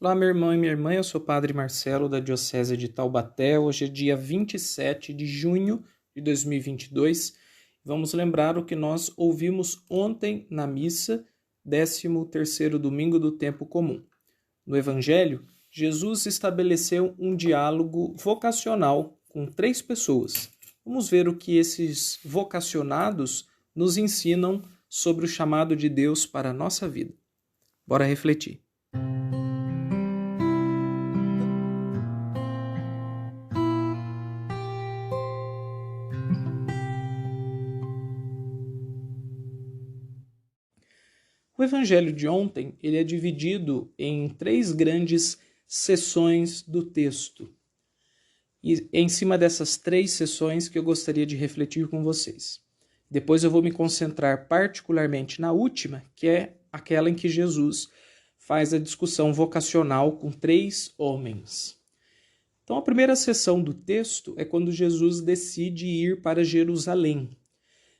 Olá, meu irmão e minha irmã, eu sou o Padre Marcelo, da Diocese de Taubaté. Hoje é dia 27 de junho de 2022. Vamos lembrar o que nós ouvimos ontem na missa, 13º domingo do tempo comum. No Evangelho, Jesus estabeleceu um diálogo vocacional com 3 pessoas. Vamos ver o que esses vocacionados nos ensinam sobre o chamado de Deus para a nossa vida. Bora refletir. O Evangelho de ontem ele é dividido em 3 grandes seções do texto. E é em cima dessas 3 seções que eu gostaria de refletir com vocês. Depois eu vou me concentrar particularmente na última, que é aquela em que Jesus faz a discussão vocacional com 3 homens. Então a primeira seção do texto é quando Jesus decide ir para Jerusalém.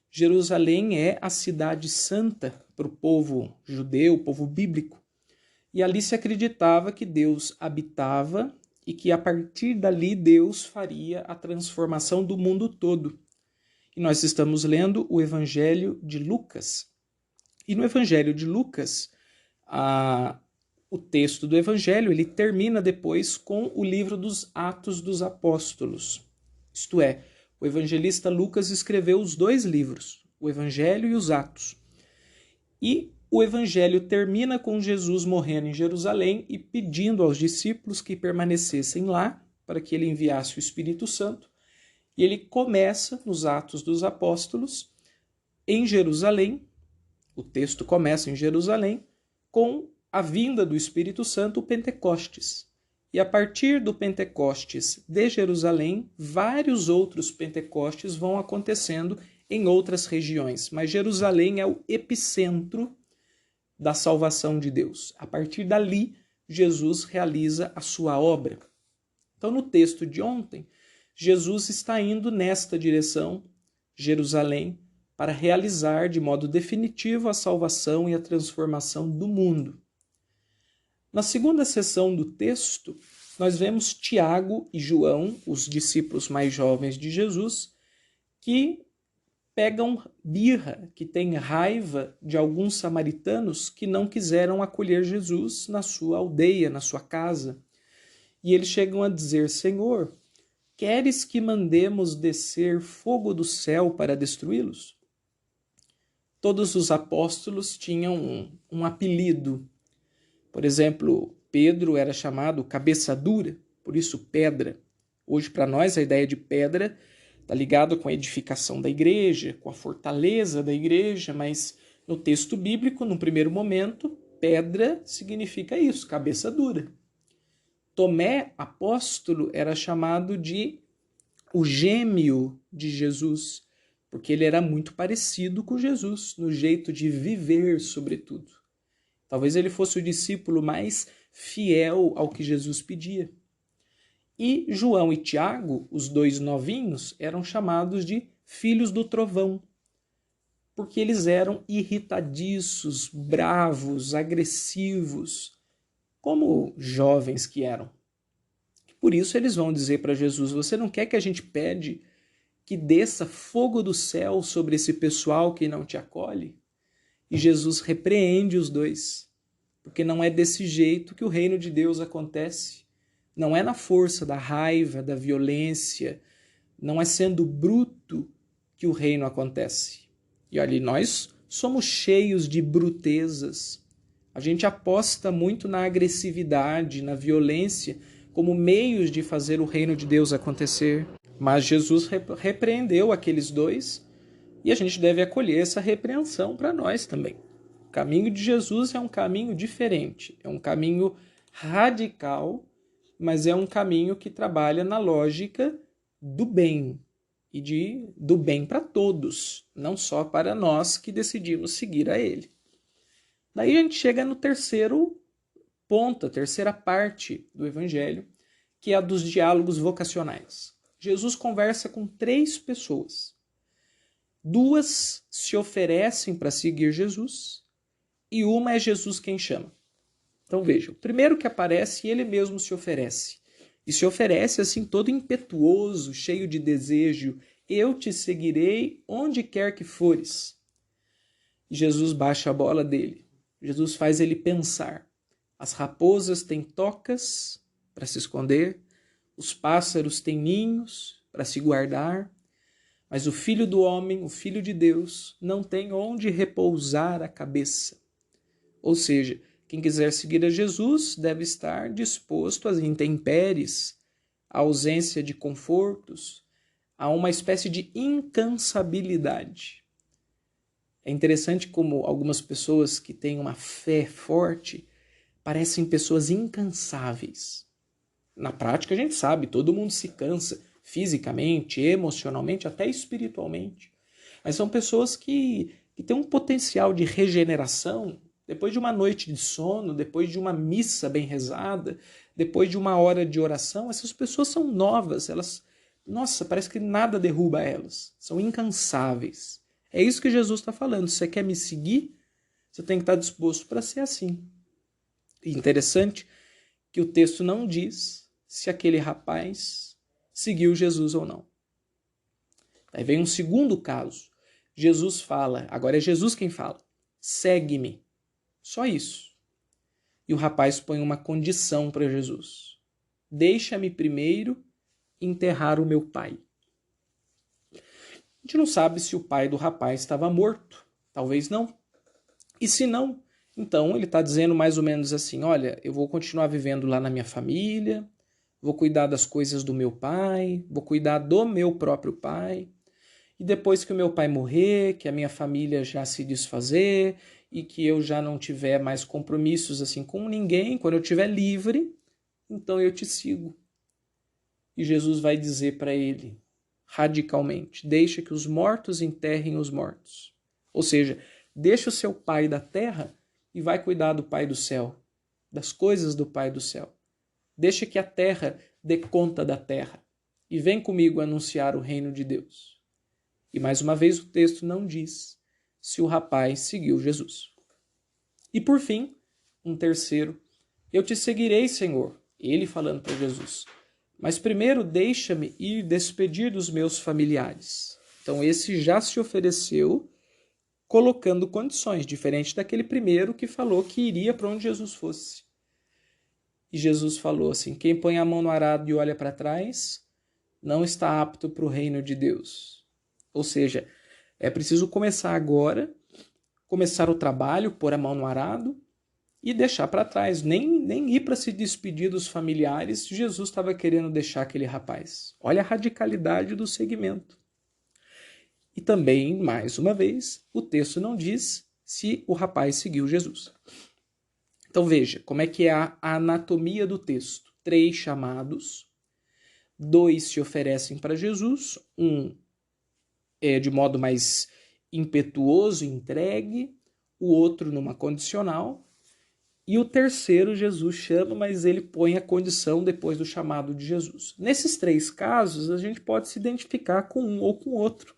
Jerusalém é a cidade santa para o povo judeu, o povo bíblico. E ali se acreditava que Deus habitava e que a partir dali Deus faria a transformação do mundo todo. E nós estamos lendo o Evangelho de Lucas. E no Evangelho de Lucas, o texto do Evangelho ele termina depois com o livro dos Atos dos Apóstolos. Isto é, o evangelista Lucas escreveu os 2 livros, o Evangelho e os Atos. E o Evangelho termina com Jesus morrendo em Jerusalém e pedindo aos discípulos que permanecessem lá para que ele enviasse o Espírito Santo. E ele começa nos Atos dos Apóstolos em Jerusalém, o texto começa em Jerusalém, com a vinda do Espírito Santo, o Pentecostes. E a partir do Pentecostes de Jerusalém, vários outros Pentecostes vão acontecendo em outras regiões. Mas Jerusalém é o epicentro da salvação de Deus. A partir dali, Jesus realiza a sua obra. Então, no texto de ontem, Jesus está indo nesta direção, Jerusalém, para realizar de modo definitivo a salvação e a transformação do mundo. Na segunda seção do texto, nós vemos Tiago e João, os discípulos mais jovens de Jesus, que pegam birra, que têm raiva de alguns samaritanos que não quiseram acolher Jesus na sua aldeia, na sua casa. E eles chegam a dizer: Senhor, queres que mandemos descer fogo do céu para destruí-los? Todos os apóstolos tinham um apelido. Por exemplo, Pedro era chamado cabeça dura, por isso pedra. Hoje, para nós, a ideia de pedra está ligada com a edificação da igreja, com a fortaleza da igreja, mas no texto bíblico, no primeiro momento, pedra significa isso, cabeça dura. Tomé, apóstolo, era chamado de o gêmeo de Jesus, porque ele era muito parecido com Jesus, no jeito de viver, sobretudo. Talvez ele fosse o discípulo mais fiel ao que Jesus pedia. E João e Tiago, os 2 novinhos, eram chamados de filhos do trovão, porque eles eram irritadiços, bravos, agressivos, como jovens que eram. Por isso eles vão dizer para Jesus: você não quer que a gente pede que desça fogo do céu sobre esse pessoal que não te acolhe? E Jesus repreende os 2, porque não é desse jeito que o reino de Deus acontece. Não é na força da raiva, da violência, não é sendo bruto que o reino acontece. E olha, nós somos cheios de brutezas. A gente aposta muito na agressividade, na violência, como meios de fazer o reino de Deus acontecer. Mas Jesus repreendeu aqueles 2, e a gente deve acolher essa repreensão para nós também. O caminho de Jesus é um caminho diferente, é um caminho radical, mas é um caminho que trabalha na lógica do bem, e do bem para todos, não só para nós que decidimos seguir a ele. Daí a gente chega no terceiro ponto, a terceira parte do Evangelho, que é a dos diálogos vocacionais. Jesus conversa com 3 pessoas. 2 se oferecem para seguir Jesus e uma é Jesus quem chama. Então veja, o primeiro que aparece, ele mesmo se oferece. E se oferece assim todo impetuoso, cheio de desejo. Eu te seguirei onde quer que fores. E Jesus baixa a bola dele. Jesus faz ele pensar. As raposas têm tocas para se esconder, os pássaros têm ninhos para se guardar, mas o Filho do Homem, o Filho de Deus, não tem onde repousar a cabeça. Ou seja, quem quiser seguir a Jesus deve estar disposto às intempéries, à ausência de confortos, a uma espécie de incansabilidade. É interessante como algumas pessoas que têm uma fé forte parecem pessoas incansáveis. Na prática, a gente sabe, todo mundo se cansa fisicamente, emocionalmente, até espiritualmente. Mas são pessoas que têm um potencial de regeneração depois de uma noite de sono, depois de uma missa bem rezada, depois de uma hora de oração. Essas pessoas são novas, elas, nossa, parece que nada derruba elas, são incansáveis. É isso que Jesus está falando. Se você quer me seguir, você tem que estar disposto para ser assim. E interessante que o texto não diz se aquele rapaz seguiu Jesus ou não. Aí vem um segundo caso. Jesus fala, agora é Jesus quem fala, segue-me. Só isso. E o rapaz põe uma condição para Jesus. Deixa-me primeiro enterrar o meu pai. A gente não sabe se o pai do rapaz estava morto. Talvez não. E se não, então ele está dizendo mais ou menos assim, olha, eu vou continuar vivendo lá na minha família, vou cuidar das coisas do meu pai, vou cuidar do meu próprio pai, e depois que o meu pai morrer, que a minha família já se desfazer, e que eu já não tiver mais compromissos assim com ninguém, quando eu estiver livre, então eu te sigo. E Jesus vai dizer para ele, radicalmente, deixa que os mortos enterrem os mortos. Ou seja, deixa o seu pai da terra e vai cuidar do pai do céu, das coisas do pai do céu. Deixa que a terra dê conta da terra e vem comigo anunciar o reino de Deus. E mais uma vez o texto não diz se o rapaz seguiu Jesus. E por fim, um terceiro, eu te seguirei, Senhor, ele falando para Jesus, mas primeiro deixa-me ir despedir dos meus familiares. Então esse já se ofereceu colocando condições, diferente daquele primeiro que falou que iria para onde Jesus fosse. E Jesus falou assim, quem põe a mão no arado e olha para trás, não está apto para o reino de Deus. Ou seja, é preciso começar agora, começar o trabalho, pôr a mão no arado e deixar para trás. Nem ir para se despedir dos familiares, Jesus estava querendo deixar aquele rapaz. Olha a radicalidade do segmento. E também, mais uma vez, o texto não diz se o rapaz seguiu Jesus. Então veja, como é que é a anatomia do texto. 3 chamados, 2 se oferecem para Jesus, um é de modo mais impetuoso, entregue, o outro numa condicional, e o terceiro Jesus chama, mas ele põe a condição depois do chamado de Jesus. Nesses 3 casos, a gente pode se identificar com um ou com o outro.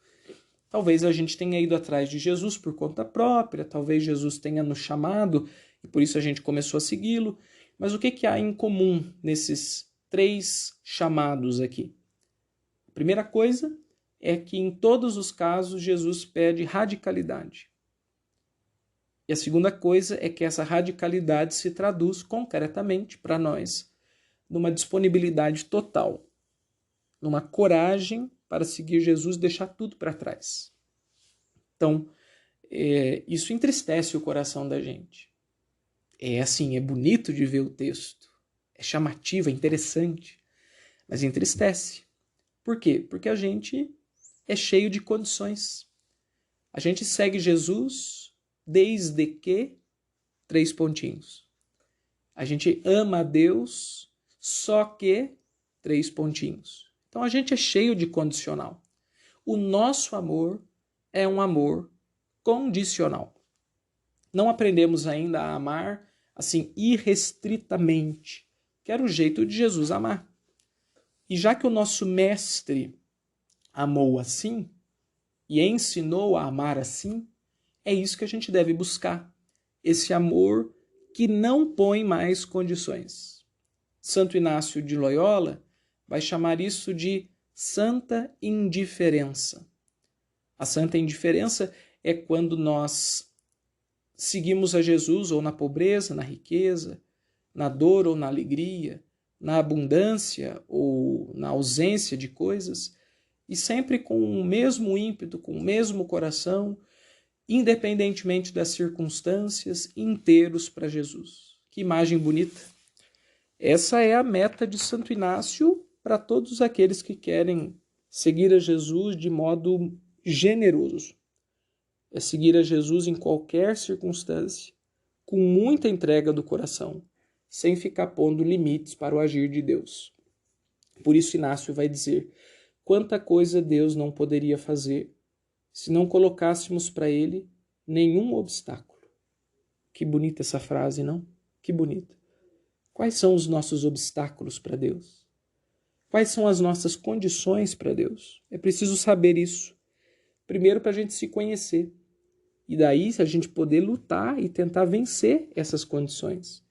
Talvez a gente tenha ido atrás de Jesus por conta própria, talvez Jesus tenha nos chamado e por isso a gente começou a segui-lo. Mas o que há em comum nesses 3 chamados aqui? A primeira coisa é que em todos os casos Jesus pede radicalidade. E a segunda coisa é que essa radicalidade se traduz concretamente para nós numa disponibilidade total, numa coragem para seguir Jesus e deixar tudo para trás. Então, isso entristece o coração da gente. É assim, é bonito de ver o texto, é chamativo, é interessante, mas entristece. Por quê? Porque a gente é cheio de condições. A gente segue Jesus desde que 3 pontinhos. A gente ama a Deus só que 3 pontinhos. Então a gente é cheio de condicional. O nosso amor é um amor condicional. Não aprendemos ainda a amar assim irrestritamente, que era o jeito de Jesus amar. E já que o nosso mestre amou assim e ensinou a amar assim, é isso que a gente deve buscar. Esse amor que não põe mais condições. Santo Inácio de Loyola vai chamar isso de santa indiferença. A santa indiferença é quando nós seguimos a Jesus ou na pobreza, na riqueza, na dor ou na alegria, na abundância ou na ausência de coisas, e sempre com o mesmo ímpeto, com o mesmo coração, independentemente das circunstâncias, inteiros para Jesus. Que imagem bonita! Essa é a meta de Santo Inácio para todos aqueles que querem seguir a Jesus de modo generoso. É seguir a Jesus em qualquer circunstância, com muita entrega do coração, sem ficar pondo limites para o agir de Deus. Por isso Inácio vai dizer: quanta coisa Deus não poderia fazer se não colocássemos para Ele nenhum obstáculo. Que bonita essa frase, não? Que bonita. Quais são os nossos obstáculos para Deus? Quais são as nossas condições para Deus? É preciso saber isso. Primeiro, para a gente se conhecer. E daí, a gente poder lutar e tentar vencer essas condições.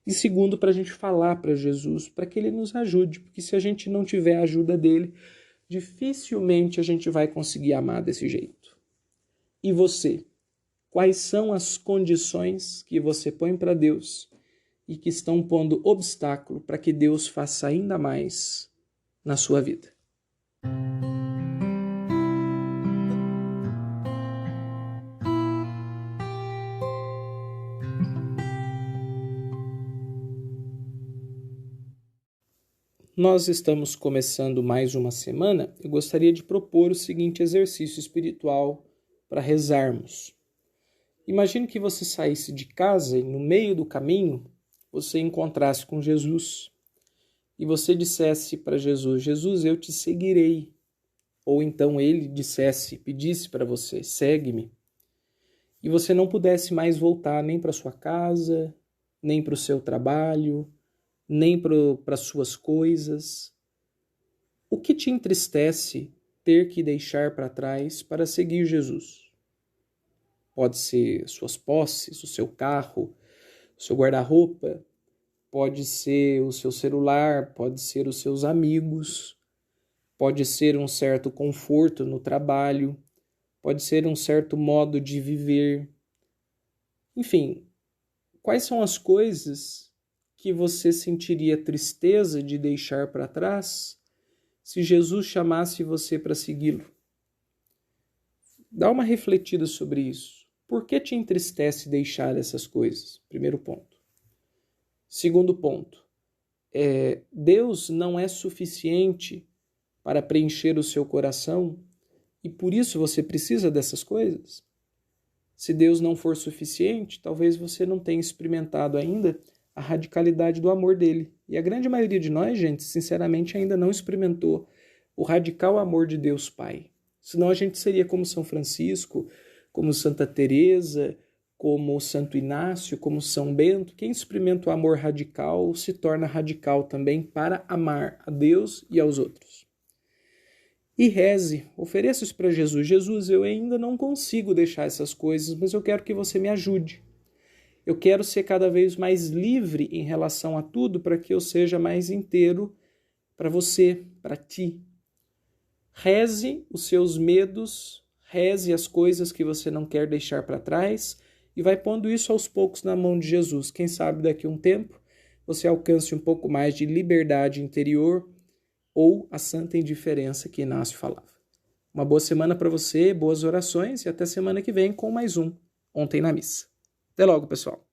E segundo, para a gente falar para Jesus, para que Ele nos ajude. Porque se a gente não tiver a ajuda dEle, dificilmente a gente vai conseguir amar desse jeito. E você? Quais são as condições que você põe para Deus e que estão pondo obstáculo para que Deus faça ainda mais na sua vida? Nós estamos começando mais uma semana. Eu gostaria de propor o seguinte exercício espiritual para rezarmos. Imagine que você saísse de casa e no meio do caminho você encontrasse com Jesus e você dissesse para Jesus: Jesus, eu te seguirei. Ou então ele pedisse para você: segue-me. E você não pudesse mais voltar nem para sua casa, nem para o seu trabalho, nem para as suas coisas. O que te entristece ter que deixar para trás para seguir Jesus? Pode ser suas posses, o seu carro, o seu guarda-roupa, pode ser o seu celular, pode ser os seus amigos, pode ser um certo conforto no trabalho, pode ser um certo modo de viver. Enfim, quais são as coisas que você sentiria tristeza de deixar para trás se Jesus chamasse você para segui-lo? Dá uma refletida sobre isso. Por que te entristece deixar essas coisas? Primeiro ponto. Segundo ponto, Deus não é suficiente para preencher o seu coração e por isso você precisa dessas coisas? Se Deus não for suficiente, talvez você não tenha experimentado ainda a radicalidade do amor dele. E a grande maioria de nós, gente, sinceramente, ainda não experimentou o radical amor de Deus Pai. Senão a gente seria como São Francisco, como Santa Teresa, como Santo Inácio, como São Bento. Quem experimenta o amor radical se torna radical também para amar a Deus e aos outros. E reze, ofereça isso para Jesus. Jesus, eu ainda não consigo deixar essas coisas, mas eu quero que você me ajude. Eu quero ser cada vez mais livre em relação a tudo para que eu seja mais inteiro para você, para ti. Reze os seus medos, reze as coisas que você não quer deixar para trás e vai pondo isso aos poucos na mão de Jesus. Quem sabe daqui a um tempo você alcance um pouco mais de liberdade interior ou a santa indiferença que Inácio falava. Uma boa semana para você, boas orações e até semana que vem com mais um Ontem na Missa. Até logo, pessoal.